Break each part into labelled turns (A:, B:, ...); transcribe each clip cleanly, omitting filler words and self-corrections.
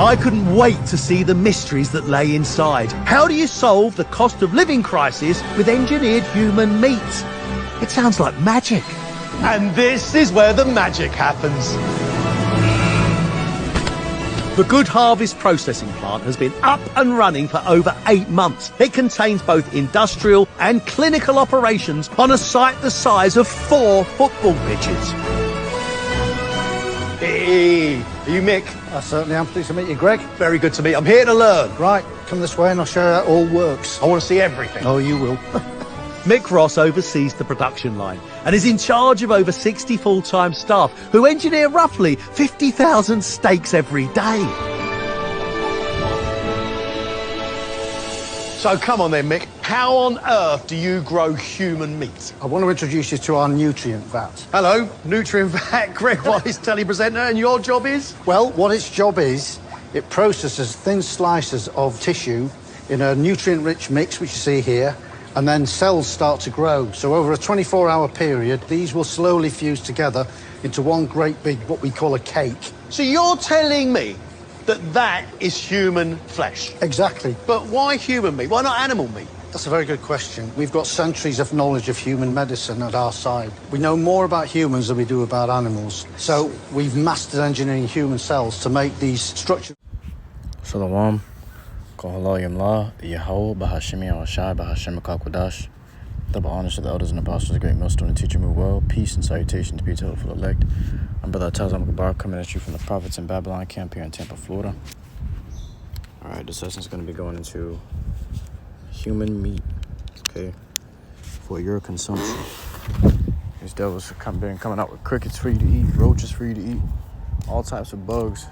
A: I couldn't wait to see the mysteries that lay inside. How do you solve the cost of living crisis with engineered human meat? It sounds like magic. And this is where the magic happens. The Good Harvest processing plant has been up and running for over 8 months. It contains both industrial and clinical operations on a site the size of 4 football pitches. Hey, are you Mick?
B: I certainly am. Pleased to meet you, Greg.
A: Very good to meet. I'm here to learn.
B: Right, come this way and I'll show you how it all works.
A: I want to see everything.
B: Oh, you will.
A: Mick Ross oversees the production line and is in charge of over 60 full-time staff who engineer roughly 50,000 steaks every day. So come on then, Mick. How on earth do you grow human meat?
B: I want to introduce you to our nutrient vat.
A: Hello, nutrient vat, Greg Wallace, telepresenter, and your job is?
B: Well, what its job is, it processes thin slices of tissue in a nutrient-rich mix, which you see here, and then cells start to grow. So over a 24-hour period, these will slowly fuse together into one great big, what we call a cake.
A: So you're telling me that is human flesh?
B: Exactly.
A: But why human meat? Why not animal meat?
B: That's a very good question. We've got centuries of knowledge of human medicine at our side. We know more about humans than we do about animals. So we've mastered engineering human cells to make these structures.
C: Shalom. Kohalayim La, Yahweh, Bahashimi, Al-Shai, Bahashim, Kakwadash. Double honors to the elders and apostles, great millstone and teacher move well. Peace and salutations be to the full elect. I'm Brother Tazam Gabar coming at you from the Prophets in Babylon camp here in Tampa, Florida. Alright, this session is going to be going into human meat, okay, for your consumption. These devils have been coming out with crickets for you to eat, roaches for you to eat, all types of bugs.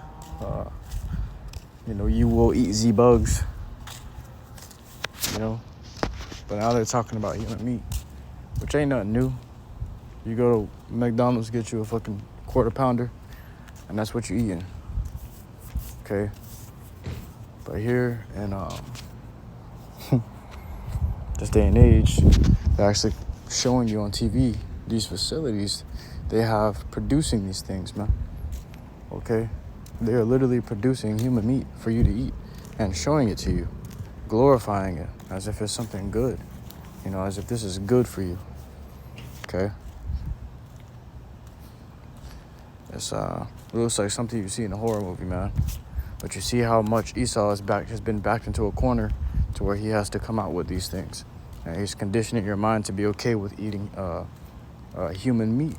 C: You will eat Z-bugs, but now they're talking about human meat, which ain't nothing new. You go to McDonald's, get you a fucking quarter pounder, and that's what you're eating, okay? But here in this day and age, they're actually showing you on TV these facilities they have producing these things, man, okay? They are literally producing human meat for you to eat and showing it to you, glorifying it as if it's something good, as if this is good for you, okay? It looks like something you see in a horror movie, man. But you see how much Esau has been backed into a corner to where he has to come out with these things. And he's conditioning your mind to be okay with eating human meat,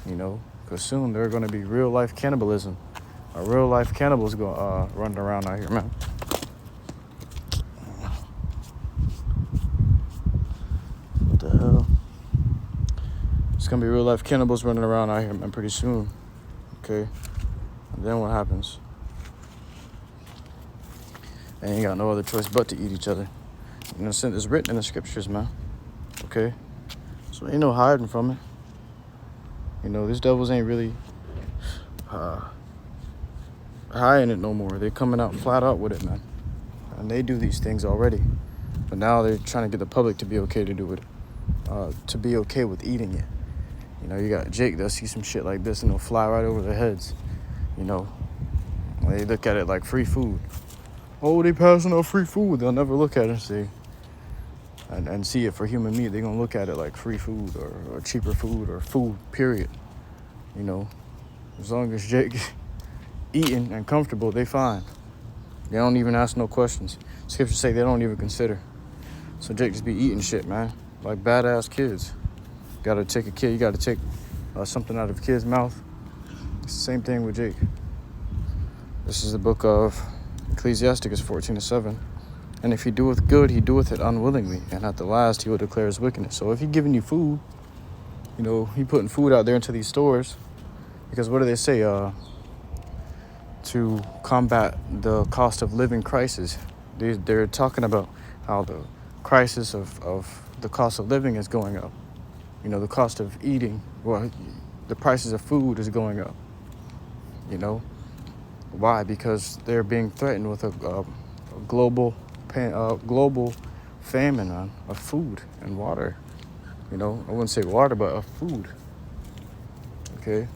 C: because soon there are going to be real-life cannibalism. Real-life cannibals running around out here, man. What the hell? It's gonna be real-life cannibals running around out here, man, pretty soon. Okay? And then what happens? They ain't got no other choice but to eat each other. It's written in the scriptures, man. Okay? So ain't no hiding from it. These devils ain't really hiding it no more. They're coming out flat out with it, man. And they do these things already. But now they're trying to get the public to be okay to do it. To be okay with eating it. You got Jake, they'll see some shit like this and they'll fly right over their heads. They look at it like free food. Oh, they passing out free food. They'll never look at it and see it for human meat. They're going to look at it like free food or cheaper food or food, period. As long as Jake eating and comfortable, they fine. They don't even ask no questions. Scriptures say they don't even consider. So Jake just be eating shit, man, like badass kids. Gotta take a kid, you gotta take something out of a kid's mouth. It's the same thing with Jake. This is the book of Ecclesiasticus 14:7. And if he doeth good, he doeth it unwillingly, and at the last he will declare his wickedness. So if he's giving you food, he putting food out there into these stores, because what do they say? To combat the cost of living crisis. They're talking about how the crisis of the cost of living is going up. The cost of eating, the prices of food is going up. Why? Because they're being threatened with a global famine of food and water. I wouldn't say water, but of food. Okay?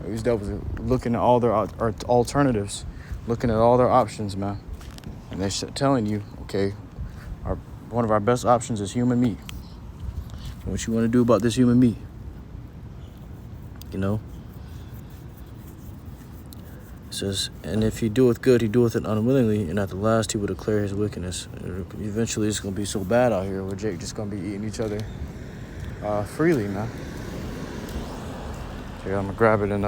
C: These devils are looking at all their alternatives, looking at all their options, man. And they're telling you, okay, one of our best options is human meat. What you want to do about this human meat? You know? It says, and if he doeth good, he doeth it unwillingly, and at the last he will declare his wickedness. Eventually it's going to be so bad out here where Jake just going to be eating each other freely, man. So yeah, I'm going to grab it and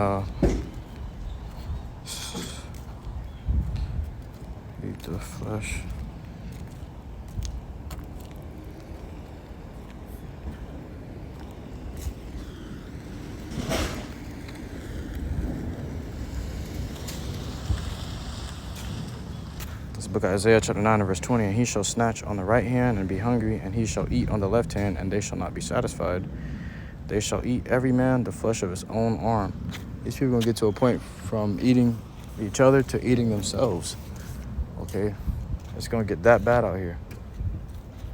C: eat the flesh. Book of Isaiah chapter 9 and verse 20, and he shall snatch on the right hand and be hungry, and he shall eat on the left hand, and they shall not be satisfied. They shall eat every man the flesh of his own arm. These people are going to get to a point from eating each other to eating themselves. Okay? It's going to get that bad out here.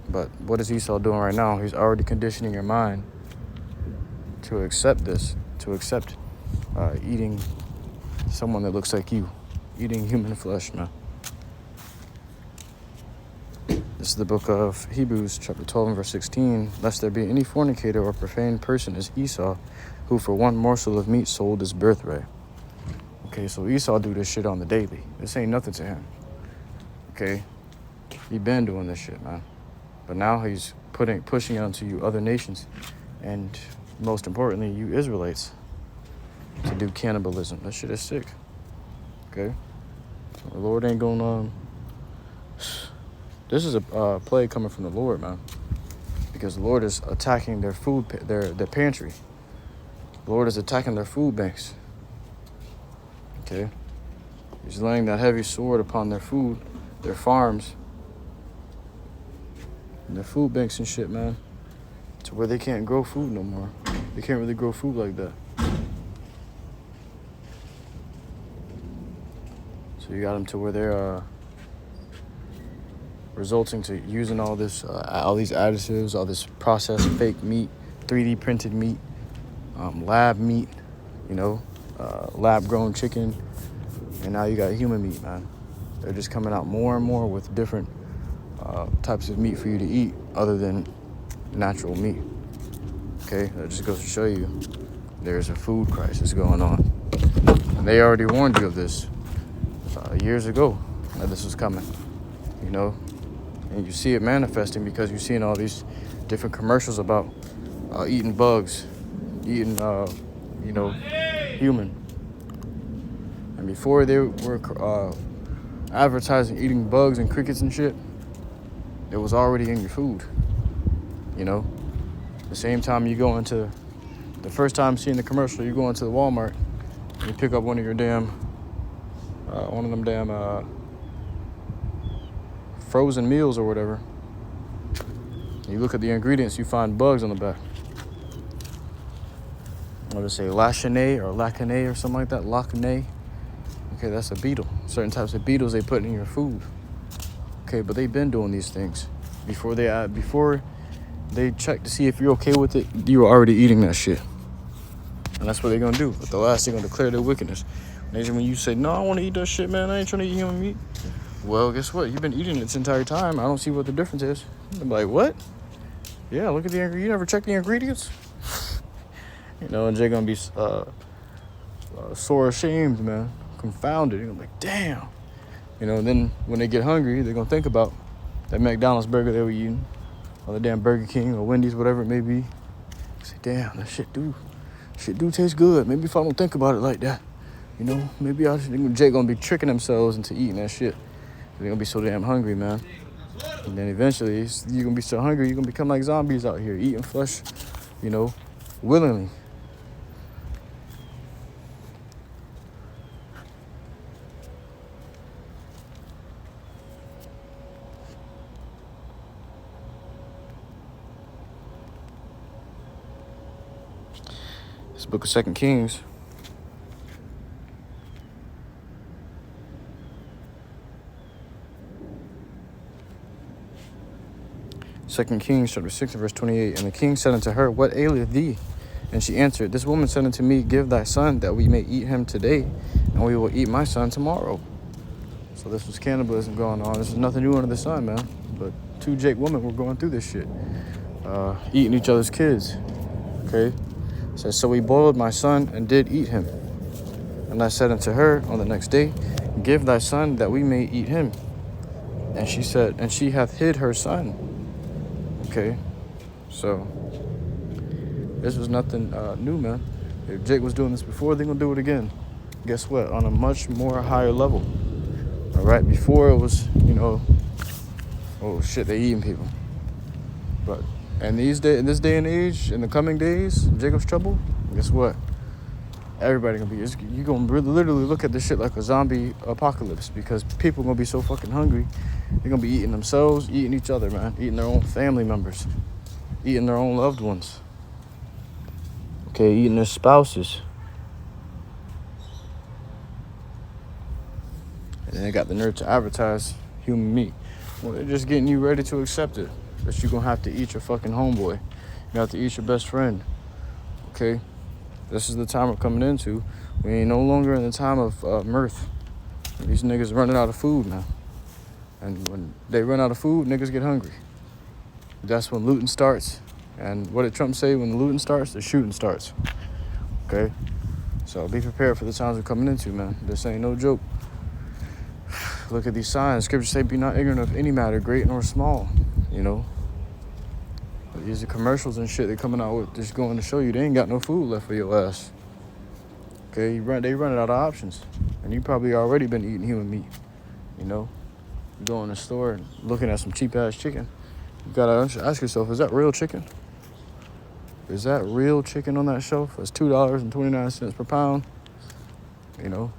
C: But what is Esau doing right now? He's already conditioning your mind to accept this, to accept eating someone that looks like you, eating human flesh, man. This is the book of Hebrews, chapter 12 and verse 16. Lest there be any fornicator or profane person as Esau, who for one morsel of meat sold his birthright. Okay, so Esau do this shit on the daily. This ain't nothing to him. Okay? He been doing this shit, man. But now he's pushing it onto you other nations. And most importantly, you Israelites, to do cannibalism. That shit is sick. Okay? The Lord ain't gonna... This is a play coming from the Lord, man, because the Lord is attacking their food, their pantry. The Lord is attacking their food banks. Okay, He's laying that heavy sword upon their food, their farms, and their food banks and shit, man, to where they can't grow food no more. They can't really grow food like that. So you got them to where they're resulting to using all these additives, all this processed fake meat, 3D printed meat, lab meat, lab grown chicken, and now you got human meat, man. They're just coming out more and more with different types of meat for you to eat other than natural meat. Okay, that just goes to show you there's a food crisis going on. And they already warned you of this years ago, that this was coming, And you see it manifesting because you're seeing all these different commercials about eating bugs, eating, human. And before they were advertising eating bugs and crickets and shit, it was already in your food, The same time the first time seeing the commercial, you go into the Walmart and you pick up one of them frozen meals or whatever. You look at the ingredients, you find bugs on the back. What do they say, lachinate or lachinate or something like that? Lachinate. Okay, that's a beetle. Certain types of beetles they put in your food. Okay, but they've been doing these things before they check to see if you're okay with it. You were already eating that shit, and that's what they're gonna do. But the last, they're gonna declare their wickedness. And when you say, "No, I want to eat that shit, man. I ain't trying to eat human meat." Well, guess what? You've been eating it this entire time. I don't see what the difference is. I'm like, what? Yeah, look at the ingredients. You never check the ingredients? And Jay gonna be sore ashamed, man. Confounded. You're like, damn. And then when they get hungry, they're gonna think about that McDonald's burger they were eating, or the damn Burger King or Wendy's, whatever it may be. Say, damn, that shit do taste good. Maybe if I don't think about it like that, maybe Jay gonna be tricking themselves into eating that shit. They're gonna be so damn hungry, man. And then eventually, you're gonna be so hungry, you're gonna become like zombies out here, eating flesh, willingly. This book of 2 Kings. 2 Kings chapter 6 verse 28. And the king said unto her, What aileth thee? And she answered, this woman said unto me, give thy son that we may eat him today, and we will eat my son tomorrow. So this was cannibalism going on. This is nothing new under the sun, man. But two Jake women were going through this shit. Eating each other's kids. Okay? It says, so we boiled my son and did eat him. And I said unto her on the next day, give thy son that we may eat him. And she said, and she hath hid her son. Okay? So this was nothing new, man. If Jake was doing this before, they're gonna do it again. Guess what? On a much more higher level. All right? Before it was, you know, oh shit, they eating people. But in this day and age, in the coming days, Jacob's trouble, guess what? Everybody gonna be, you gonna literally look at this shit like a zombie apocalypse, because people gonna be so fucking hungry. They're gonna be eating themselves, eating each other, man. Eating their own family members. Eating their own loved ones. Okay, eating their spouses. And then they got the nerve to advertise human meat. Well, they're just getting you ready to accept it. That you're gonna have to eat your fucking homeboy. You have to eat your best friend. Okay? This is the time we're coming into. We ain't no longer in the time of mirth. These niggas running out of food now. And when they run out of food, niggas get hungry. That's when looting starts. And what did Trump say? When the looting starts, the shooting starts. Okay? So be prepared for the times we're coming into, man. This ain't no joke. Look at these signs. Scriptures say, be not ignorant of any matter, great nor small. You know? But these are commercials and shit they're coming out with, just going to show you they ain't got no food left for your ass. Okay? They running out of options. And you probably already been eating human meat. You know? You go in the store and looking at some cheap-ass chicken. You gotta ask yourself, is that real chicken? Is that real chicken on that shelf? It's $2.29 per pound. You know?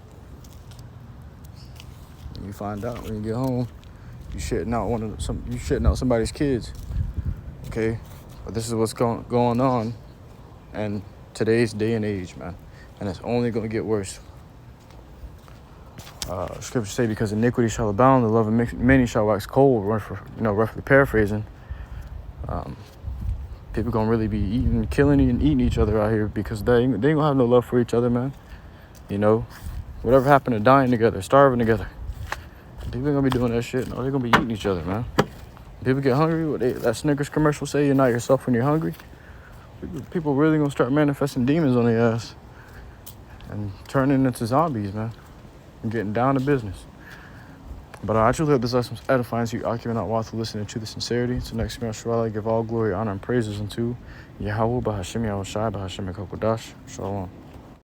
C: And you find out when you get home, you shitting out somebody's kids. Okay? But this is what's going on in today's day and age, man. And it's only gonna get worse. Scriptures say, because iniquity shall abound, the love of many shall wax cold. Roughly paraphrasing. People gonna really be killing and eating each other out here, because they ain't gonna have no love for each other, man. You know, whatever happened to dying together, starving together. People ain't gonna be doing that shit. No, they're gonna be eating each other, man. People get hungry. That Snickers commercial say you're not yourself when you're hungry. People really gonna start manifesting demons on their ass and turning into zombies, man. And getting down to business. But I truly hope this lesson was edifying to you, occupying not while to listening to the sincerity. Until next time, I give all glory, honor, and praises unto Yahweh, Bahashim Yahushai, Bahashim Kokodash. Shalom.